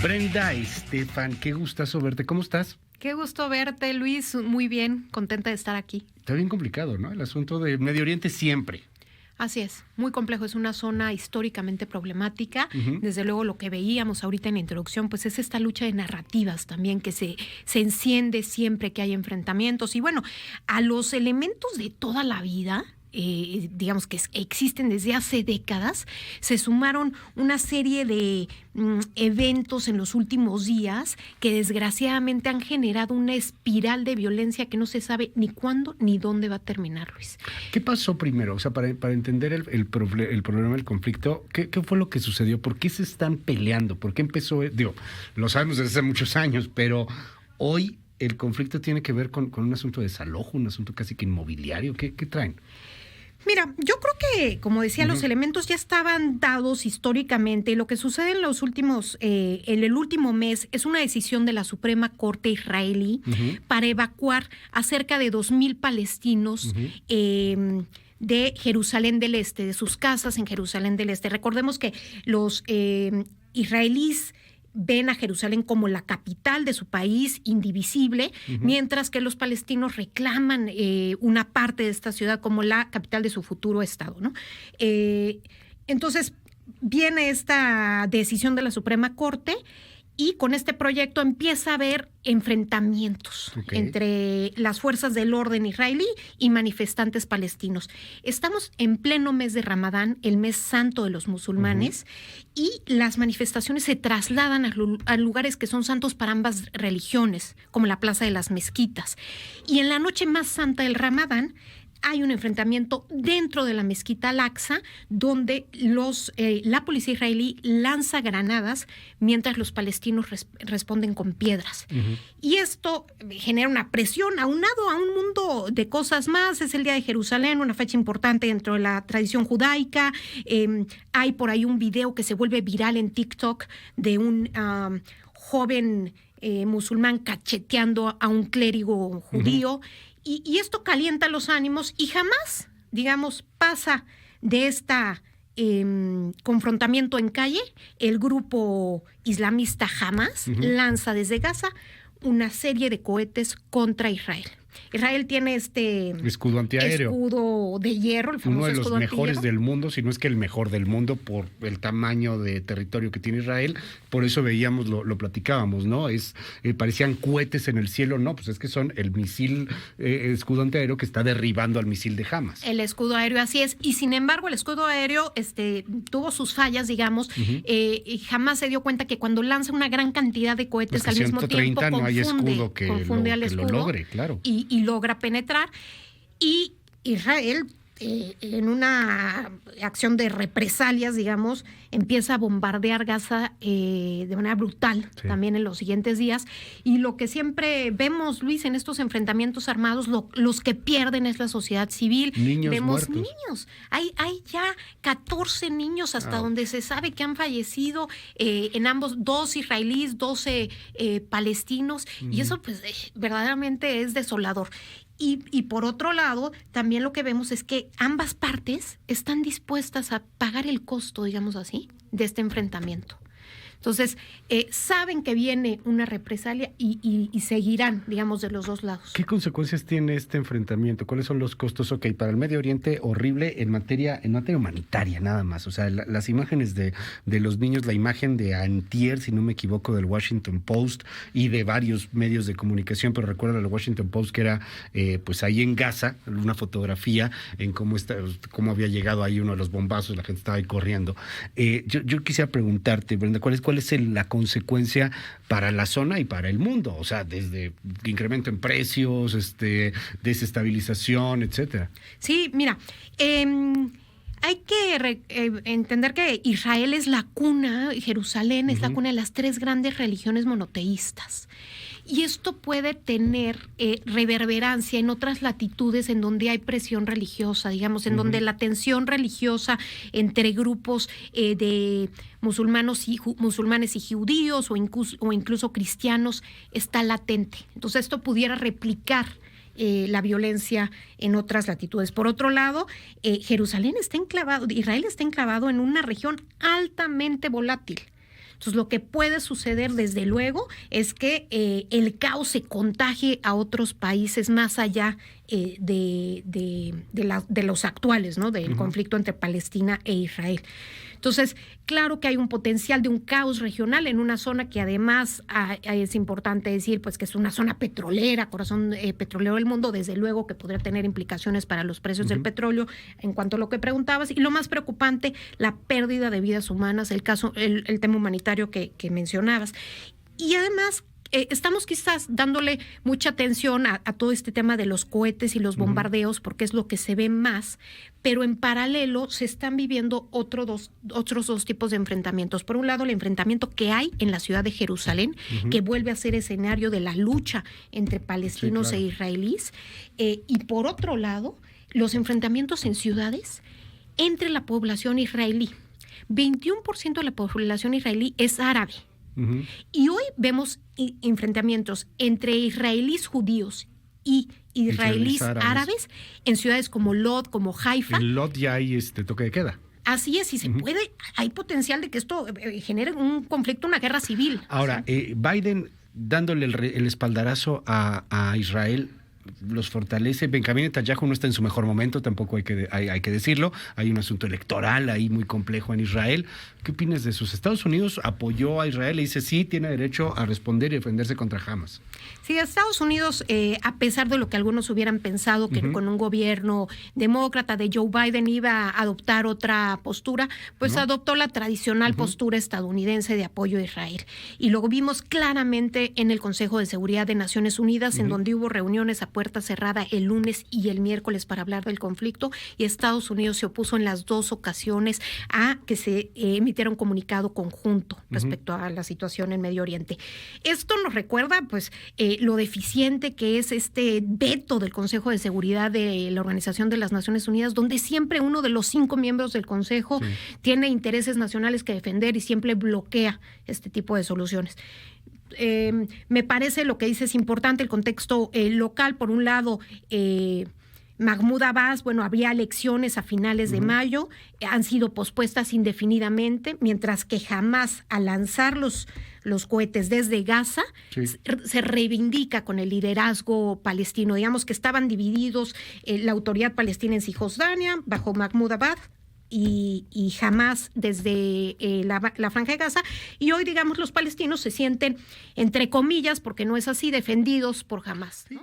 Brenda Estefan, qué gustazo verte. ¿Cómo estás? Qué gusto verte, Luis. Muy bien, contenta de estar aquí. Está bien complicado, ¿no? El asunto de Medio Oriente siempre. Así es, muy complejo. Es una zona históricamente problemática. Desde luego lo que veíamos ahorita en la introducción, pues es esta lucha de narrativas también que se enciende siempre que hay enfrentamientos. Y bueno, a los elementos de toda la vida, digamos que existen desde hace décadas, se sumaron una serie de eventos en los últimos días que desgraciadamente han generado una espiral de violencia que no se sabe ni cuándo ni dónde va a terminar, Luis. ¿Qué pasó primero? O sea, para entender el problema del conflicto, ¿qué fue lo que sucedió? ¿Por qué se están peleando? ¿Por qué empezó? Digo, lo sabemos desde hace muchos años, pero hoy el conflicto tiene que ver con un asunto de desalojo, un asunto casi que inmobiliario. ¿Qué traen? Mira, yo creo que, como decía, los elementos ya estaban dados históricamente. Lo que sucede en los últimos, en el último mes, es una decisión de la Suprema Corte israelí para evacuar a cerca de 2,000 palestinos de Jerusalén del Este, de sus casas en Jerusalén del Este. Recordemos que los israelíes ven a Jerusalén como la capital de su país, indivisible, mientras que los palestinos reclaman una parte de esta ciudad como la capital de su futuro estado, ¿no? Entonces, viene esta decisión de la Suprema Corte y con este proyecto empieza a haber enfrentamientos entre las fuerzas del orden israelí y manifestantes palestinos. Estamos en pleno mes de Ramadán, el mes santo de los musulmanes, y las manifestaciones se trasladan a lugares que son santos para ambas religiones, como la Plaza de las Mezquitas. Y en la noche más santa del Ramadán, hay un enfrentamiento dentro de la mezquita Al-Aqsa donde la policía israelí lanza granadas mientras los palestinos responden con piedras. Y esto genera una presión aunado a un mundo de cosas más. Es el Día de Jerusalén, una fecha importante dentro de la tradición judaica. Hay por ahí un video que se vuelve viral en TikTok de un joven musulmán cacheteando a un clérigo judío. Y esto calienta los ánimos y jamás, digamos, pasa de esta confrontamiento en calle. El grupo islamista Hamas lanza desde Gaza una serie de cohetes contra Israel. Israel tiene este escudo antiaéreo, escudo de hierro, el famoso uno de los escudo mejores antihierro del mundo, si no es que el mejor del mundo por el tamaño de territorio que tiene Israel. Por eso veíamos, lo platicábamos, ¿no? Parecían cohetes en el cielo. No, pues es que son el misil escudo antiaéreo que está derribando al misil de Hamas. El escudo aéreo, así es. Y sin embargo, el escudo aéreo tuvo sus fallas, digamos. Y jamás se dio cuenta que cuando lanza una gran cantidad de cohetes al mismo tiempo, no hay escudo que lo logre, claro. Y logra penetrar. Y Israel, en una acción de represalias, digamos, empieza a bombardear Gaza de manera brutal también en los siguientes días. Y lo que siempre vemos, Luis, en estos enfrentamientos armados, los que pierden es la sociedad civil. Vemos niños. Hay ya 14 niños hasta donde se sabe que han fallecido en ambos, 2 israelíes, 12 palestinos. Y eso pues verdaderamente es desolador. Y por otro lado, también lo que vemos es que ambas partes están dispuestas a pagar el costo, digamos así, de este enfrentamiento. Entonces, saben que viene una represalia y seguirán, digamos, de los dos lados. ¿Qué consecuencias tiene este enfrentamiento? ¿Cuáles son los costos? Ok, para el Medio Oriente, horrible en materia humanitaria, nada más. O sea, las imágenes de los niños, la imagen de antier, si no me equivoco, del Washington Post y de varios medios de comunicación, pero recuerdo el Washington Post que era, pues ahí en Gaza, una fotografía en cómo había llegado ahí uno de los bombazos, la gente estaba ahí corriendo. Yo quisiera preguntarte, Brenda, ¿cuál es la consecuencia para la zona y para el mundo? O sea, desde incremento en precios, desestabilización, etcétera. Sí, mira, hay que entender que Israel es la cuna, Jerusalén es la cuna de las 3 grandes religiones monoteístas. Y esto puede tener reverberancia en otras latitudes en donde hay presión religiosa, digamos, en donde la tensión religiosa entre grupos de musulmanes y judíos o incluso cristianos está latente. Entonces esto pudiera replicar la violencia en otras latitudes. Por otro lado, Israel está enclavado en una región altamente volátil. Entonces, lo que puede suceder, desde luego, es que el caos se contagie a otros países más allá de los actuales, ¿no? Del conflicto entre Palestina e Israel. Entonces, claro que hay un potencial de un caos regional en una zona que además es importante decir, pues, que es una zona petrolera, corazón petrolero del mundo, desde luego que podría tener implicaciones para los precios del petróleo, en cuanto a lo que preguntabas. Y lo más preocupante, la pérdida de vidas humanas, el tema humanitario que mencionabas. Y además, estamos quizás dándole mucha atención a todo este tema de los cohetes y los bombardeos, porque es lo que se ve más, pero en paralelo se están viviendo otros dos tipos de enfrentamientos. Por un lado, el enfrentamiento que hay en la ciudad de Jerusalén, que vuelve a ser escenario de la lucha entre palestinos e israelíes, y por otro lado, los enfrentamientos en ciudades entre la población israelí. 21% de la población israelí es árabe. Y hoy vemos enfrentamientos entre israelíes judíos y israelíes árabes en ciudades como Lod, como Haifa. En Lod ya hay toque de queda. Así es, y se puede, hay potencial de que esto genere un conflicto, una guerra civil. Ahora, Biden dándole el espaldarazo a Israel, los fortalece. Benjamín Netanyahu no está en su mejor momento, tampoco hay que decirlo. Hay un asunto electoral ahí muy complejo en Israel. ¿Qué opinas de eso? Estados Unidos apoyó a Israel y dice sí, tiene derecho a responder y defenderse contra Hamas. Sí, Estados Unidos, a pesar de lo que algunos hubieran pensado, que con un gobierno demócrata de Joe Biden iba a adoptar otra postura, pues adoptó la tradicional postura estadounidense de apoyo a Israel. Y lo vimos claramente en el Consejo de Seguridad de Naciones Unidas, en donde hubo reuniones a puerta cerrada el lunes y el miércoles para hablar del conflicto, y Estados Unidos se opuso en las dos ocasiones a que se emitiera un comunicado conjunto respecto a la situación en Medio Oriente. Esto nos recuerda, pues, lo deficiente que es este veto del Consejo de Seguridad de la Organización de las Naciones Unidas, donde siempre uno de los 5 miembros del Consejo tiene intereses nacionales que defender y siempre bloquea este tipo de soluciones. Me parece lo que dice es importante el contexto local. Por un lado, Mahmoud Abbas, habría elecciones a finales de mayo, han sido pospuestas indefinidamente, mientras que Hamas, al lanzar los cohetes desde Gaza, se reivindica con el liderazgo palestino. Digamos que estaban divididos la autoridad palestina en Cisjordania, bajo Mahmoud Abbas, y Hamas desde la Franja de Gaza, y hoy, digamos, los palestinos se sienten, entre comillas, porque no es así, defendidos por Hamas, ¿no?